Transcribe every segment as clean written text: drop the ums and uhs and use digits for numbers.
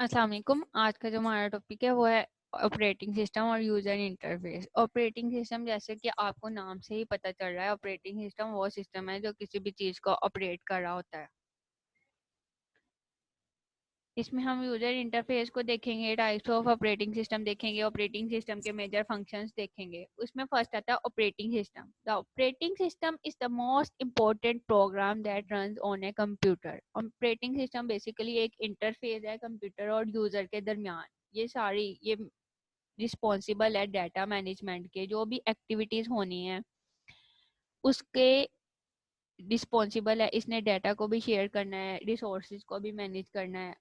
अस्सलाम वालेकुम। आज का जो हमारा टॉपिक है वो है ऑपरेटिंग सिस्टम और यूज़र इंटरफेस। ऑपरेटिंग सिस्टम जैसे कि आपको नाम से ही पता चल रहा है, ऑपरेटिंग सिस्टम वो सिस्टम है जो किसी भी चीज़ को ऑपरेट कर रहा होता है। इसमें हम यूज़र इंटरफेस को देखेंगे, टाइप्स ऑफ ऑपरेटिंग सिस्टम देखेंगे, ऑपरेटिंग सिस्टम के मेजर फंक्शंस देखेंगे। उसमें फर्स्ट आता है operating system. The operating system is the most important program that runs on a computer. Operating system basically एक इंटरफेस है कंप्यूटर और यूज़र के दरमियान। ये रिस्पॉन्सिबल है डाटा मैनेजमेंट के, जो भी एक्टिविटीज़ होनी है उसके रिस्पॉन्सिबल है। इसने डाटा को भी शेयर करना है, रिसोर्सेज को भी मैनेज करना है।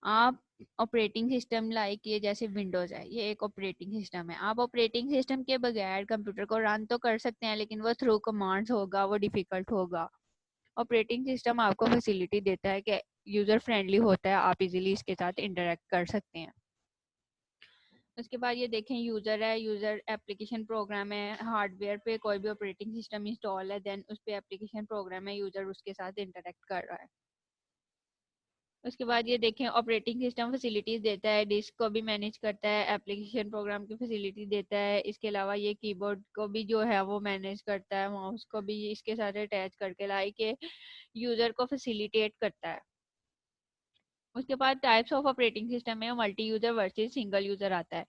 आप ऑपरेटिंग सिस्टम लाइक ये जैसे विंडोज है, ये एक ऑपरेटिंग सिस्टम है। आप ऑपरेटिंग सिस्टम के बगैर कंप्यूटर को रन तो कर सकते हैं, लेकिन वो थ्रू कमांड्स होगा, वो डिफिकल्ट होगा। ऑपरेटिंग सिस्टम आपको फैसिलिटी देता है कि यूज़र फ्रेंडली होता है, आप इजीली इसके साथ इंटरेक्ट कर सकते हैं। उसके बाद ये देखें यूज़र है, यूज़र एप्लीकेशन प्रोग्राम है। हार्डवेयर पे कोई भी ऑपरेटिंग सिस्टम इंस्टॉल है, देन उस पे एप्लीकेशन प्रोग्राम है, यूज़र उसके साथ इंटरेक्ट कर रहा है। उसके बाद ये देखें ऑपरेटिंग सिस्टम फैसिलिटीज़ देता है, डिस्क को भी मैनेज करता है, एप्लीकेशन प्रोग्राम की फैसिलिटी देता है। इसके अलावा ये कीबोर्ड को भी जो है वो मैनेज करता है, माउस को भी इसके साथ अटैच करके लाई के यूज़र को फैसिलिटेट करता है। उसके बाद टाइप्स ऑफ ऑपरेटिंग सिस्टम में multi user versus single user आता है।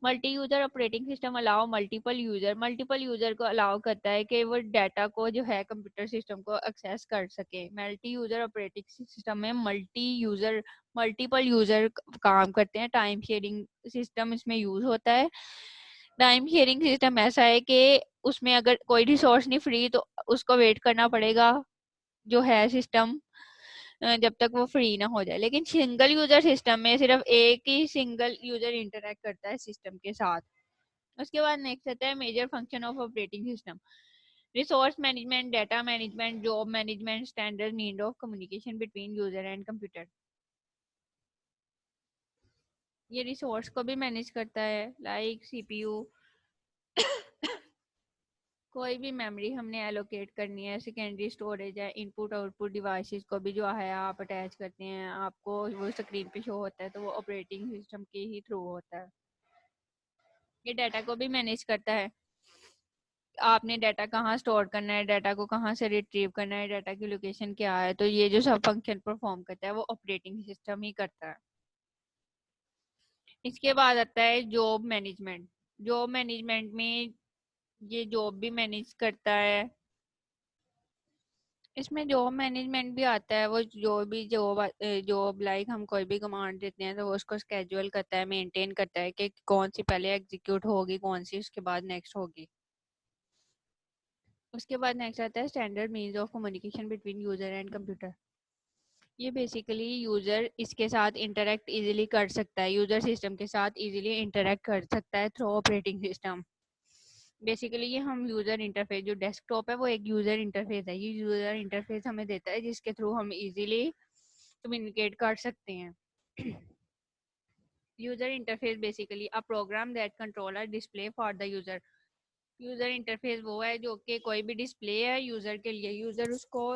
Multi user operating system allow multiple user को अलाउ करता है कि वो डाटा को जो है कंप्यूटर सिस्टम को एक्सेस कर सके। मल्टी यूजर ऑपरेटिंग सिस्टम में मल्टीपल यूजर काम करते हैं। टाइम शेयरिंग सिस्टम इसमें यूज होता है। टाइम शेयरिंग सिस्टम ऐसा है कि उसमें अगर कोई रिसोर्स नहीं फ्री तो उसको वेट करना पड़ेगा जो है सिस्टम, जब तक वो फ्री ना हो जाए। लेकिन सिंगल यूजर सिस्टम में सिर्फ एक ही सिंगल यूजर इंटरेक्ट करता है सिस्टम के साथ। उसके बाद नेक्स्ट आता है major function of operating system. Resource management, data management, job management, standard mean of communication between user and computer. ये रिसोर्स को भी मैनेज करता है, लाइक सीपीयू, कोई भी मेमोरी हमने एलोकेट करनी है, सेकेंडरी स्टोरेज है, इनपुट आउटपुट डिवाइसेस को भी जो है आप अटैच करते हैं, आपको वो स्क्रीन पे शो होता है, तो वो ऑपरेटिंग सिस्टम के ही थ्रू होता है। ये डाटा को भी मैनेज करता है, आपने डाटा कहाँ स्टोर करना है, डाटा को कहाँ से रिट्रीव करना है, डाटा की लोकेशन क्या है, तो ये जो सब फंक्शन परफॉर्म करता है वो ऑपरेटिंग सिस्टम ही करता है। इसके बाद आता है जॉब मैनेजमेंट। जॉब मैनेजमेंट में ये जॉब भी मैनेज करता है। इसमें जॉब मैनेजमेंट भी आता है, वो जो भी जॉब लाइक हम कोई भी कमांड देते हैं तो वो उसको स्केड्यूल करता है, मेंटेन करता है कि कौन सी पहले एग्जीक्यूट होगी, कौन सी उसके बाद नेक्स्ट होगी। उसके बाद नेक्स्ट आता है standard means of communication between user and computer. ये बेसिकली यूजर इसके साथ इंटरेक्ट इजीली कर सकता है, यूजर सिस्टम के साथ इजीली इंटरेक्ट कर सकता है थ्रू ऑपरेटिंग सिस्टम। बेसिकली ये हम यूजर इंटरफेस, जो डेस्कटॉप है वो एक यूजर इंटरफेस है, ये यूजर इंटरफेस हमें देता है जिसके थ्रू हम इजीली कम्युनिकेट कर सकते हैं। User interface basically a program that controller display for the user. User interface वो है जो कि कोई भी डिस्प्ले है यूजर के लिए, यूजर उसको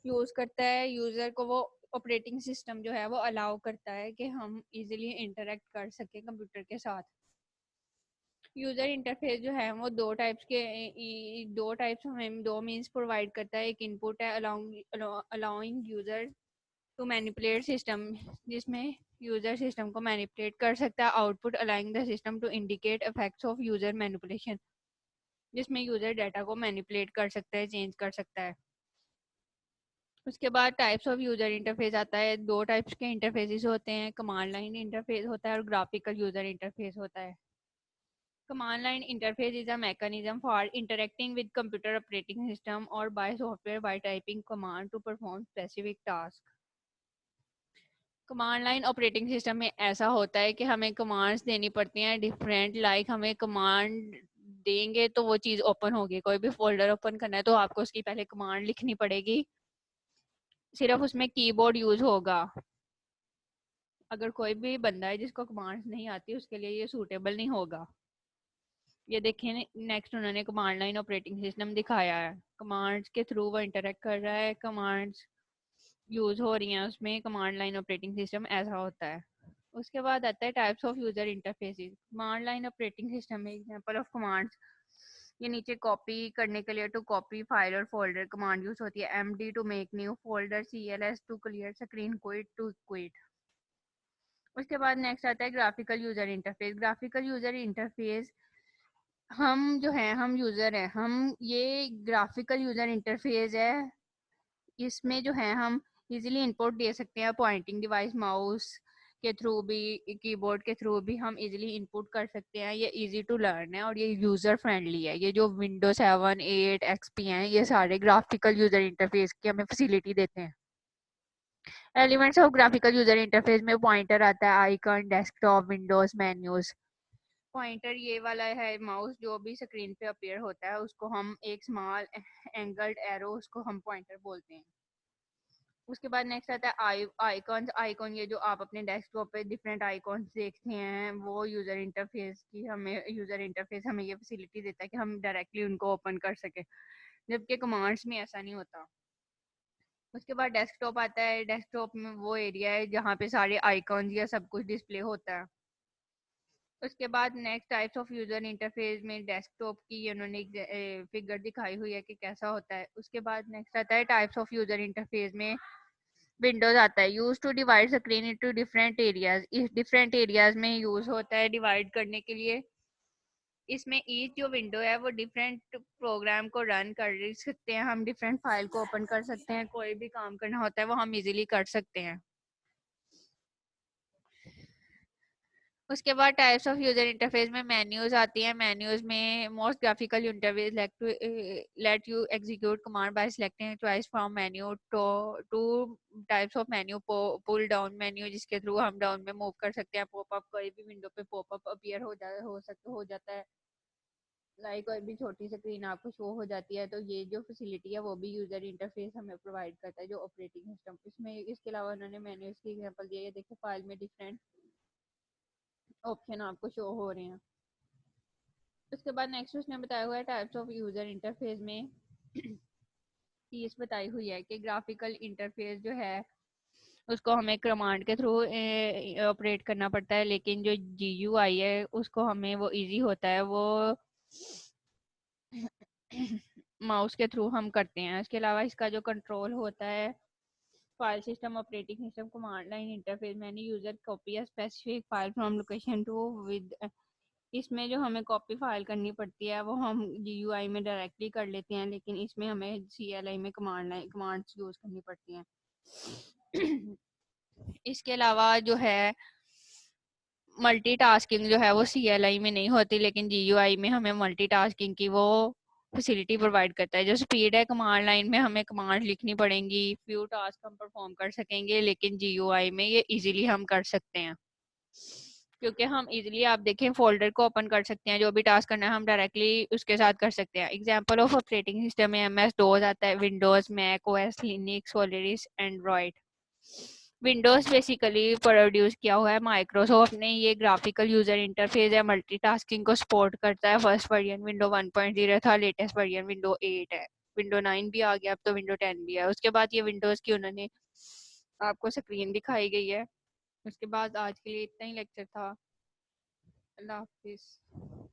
यूज करता है, यूजर को वो ऑपरेटिंग सिस्टम जो है वो अलाउ करता है कि हम इजीली इंटरेक्ट कर सके कंप्यूटर के साथ। यूजर इंटरफेस जो है वो दो टाइप्स हमें दो मीन्स प्रोवाइड करता है। एक इनपुट है allowing user to manipulate system, जिसमें यूजर सिस्टम को मैनिपुलेट कर सकता है। Output allowing the system to indicate effects of user manipulation, जिसमें यूजर डाटा को मैनिपुलेट कर सकता है, चेंज कर सकता है। उसके बाद टाइप्स ऑफ यूजर इंटरफेस आता है। दो टाइप्स के इंटरफेसेस होते हैं, कमांड लाइन इंटरफेस होता है और ग्राफिकल यूजर इंटरफेस होता है। Command line interface is a mechanism for interacting with computer operating system or by software by typing command to perform specific task. Command line operating system में ऐसा होता है कि हमें कमांड्स देनी पड़ती हैं डिफरेंट, लाइक हमें कमांड देंगे तो वो चीज़ ओपन होगी। कोई भी फोल्डर ओपन करना है तो आपको उसकी पहले कमांड लिखनी पड़ेगी, सिर्फ उसमें कीबोर्ड यूज होगा। अगर कोई भी बंदा है जिसको कमांड्स नहीं आती उसके लिए ये सूटेबल नहीं होगा। ये देखें, नेक्स्ट उन्होंने कमांड लाइन ऑपरेटिंग सिस्टम दिखाया है, कमांड्स के थ्रू वो इंटरेक्ट कर रहा है। कमांड्स यूज हो रही हैं उसमें कमांड लाइन ऑपरेटिंग सिस्टम ऐसा होता है। उसके बाद आता है types of user interfaces. Command line operating system में एग्जांपल ऑफ कमांड्स, ये नीचे कॉपी करने के लिए टू कॉपी फाइल और फोल्डर कमांड यूज होती है। MD to make new folder, CLS to clear screen, quit to quit. उसके बाद नेक्स्ट आता है graphical user interface. Graphical user interface, हम जो है हम यूजर हैं, हम ये ग्राफिकल यूजर इंटरफेस है, इसमें जो है हम इजीली इनपुट दे सकते हैं। पॉइंटिंग डिवाइस माउस के थ्रू भी, कीबोर्ड के थ्रू भी हम इजीली इनपुट कर सकते हैं। ये इजी टू लर्न है और ये यूजर फ्रेंडली है। ये जो विंडोज 7, 8, एक्सपी हैं, ये सारे ग्राफिकल यूजर इंटरफेस की हमें फैसिलिटी देते हैं। Elements of graphical user interface में पॉइंटर आता है, icon, desktop, Windows, menus. Pointer ये वाला है माउस, जो भी स्क्रीन पे अपीयर होता है उसको हम एक स्मॉल एंगल्ड एरो, उसको हम पॉइंटर बोलते हैं। उसके बाद नेक्स्ट आता है आइकॉन्स। आइकॉन ये जो आप अपने डेस्कटॉप पे डिफरेंट आइकॉन्स देखते हैं, वो यूजर इंटरफेस की हमें यूजर इंटरफेस हमें ये फैसिलिटी देता है कि हम डायरेक्टली उनको ओपन कर सके, जबकि कमांड्स में ऐसा नहीं होता। उसके बाद डेस्कटॉप आता है। डेस्कटॉप में वो एरिया है जहाँ पे सारे आइकॉन्स या सब कुछ डिस्प्ले होता है। उसके बाद next types of user interface में डेस्कटॉप की उन्होंने फिगर दिखाई हुई है कि कैसा होता है। उसके बाद नेक्स्ट आता है टाइप्स ऑफ यूजर इंटरफेस में विंडोज आता है। Use to divide screen into different areas. इस डिफरेंट एरियाज में यूज होता है डिवाइड करने के लिए। इसमें ईच जो विंडो है वो डिफरेंट प्रोग्राम को रन कर सकते हैं, हम डिफरेंट फाइल को ओपन कर सकते हैं, कोई भी काम करना होता है वो हम इजीली कर सकते हैं। उसके बाद टाइप्स ऑफ यूजर इंटरफेस में मेन्यूज आती हैं। मेन्यूज में most graphical interface let you execute command by selecting choice from menu. तो two types of menu, pull down menu जिसके थ्रू हम डाउन में मूव कर सकते हैं। पॉपअप, कोई भी विंडो पे पॉपअप अपीयर हो जाता है, लाइक कोई भी छोटी स्क्रीन आपको शो हो जाती है। तो ये जो फैसिलिटी है वो भी यूजर इंटरफेस हमें प्रोवाइड करता है, जो ऑपरेटिंग सिस्टम। इसमें इसके अलावा उन्होंने मेन्यूज की एग्जांपल दी है, देखिए फाइल में डिफरेंट ऑप्शन आपको शो हो रहे हैं। उसके बाद नेक्स्ट उसने बताया हुआ है टाइप्स ऑफ यूजर इंटरफेस में चीज बताई हुई है कि ग्राफिकल इंटरफेस जो है उसको हमें कमांड के थ्रू ऑपरेट करना पड़ता है, लेकिन जो जीयूआई है उसको हमें वो इजी होता है, वो माउस के थ्रू हम करते हैं। इसके अलावा इसका जो कंट्रोल होता है, file system operating system command line interface में यूजर कॉपी या specific file from location to with. इसमें जो हमें कॉपी फाइल करनी पड़ती है वो हम जीयूआई में डायरेक्टली कर लेते हैं, लेकिन इसमें हमें सीएलआई में कमांड्स यूज करनी पड़ती हैं। इसके अलावा जो है मल्टीटास्किंग जो है वो सीएलआई में नहीं होती, लेकिन जीयूआई में हमें मल्टीटास्किंग की वो फैसिलिटी प्रोवाइड करता है। जो स्पीड है कमांड लाइन में हमें कमांड लिखनी पड़ेंगी, फ्यू टास्क हम परफॉर्म कर सकेंगे, लेकिन जीयूआई में ये इजीली हम कर सकते हैं, क्योंकि हम इजीली आप देखें फोल्डर को ओपन कर सकते हैं, जो भी टास्क करना है हम डायरेक्टली उसके साथ कर सकते हैं। एग्जांपल ऑफ ऑपरेटिंग सिस्टम में एमएस डोज आता है, Windows, Mac OS, Linux, Solaris, Android. Windows basically produce किया हुआ है माइक्रोसॉफ्ट ने। ये ग्राफिकल यूजर इंटरफेस है, मल्टीटास्किंग को सपोर्ट करता है। फर्स्ट वर्जन विंडो 1.0 था, लेटेस्ट वर्जन विंडो 8 है। विंडो 9 भी आ गया, अब तो विंडो 10 भी है। उसके बाद ये विंडोज की उन्होंने आपको स्क्रीन दिखाई गई है। उसके बाद आज के लिए इतना ही लेक्चर था। अल्लाह हाफिज।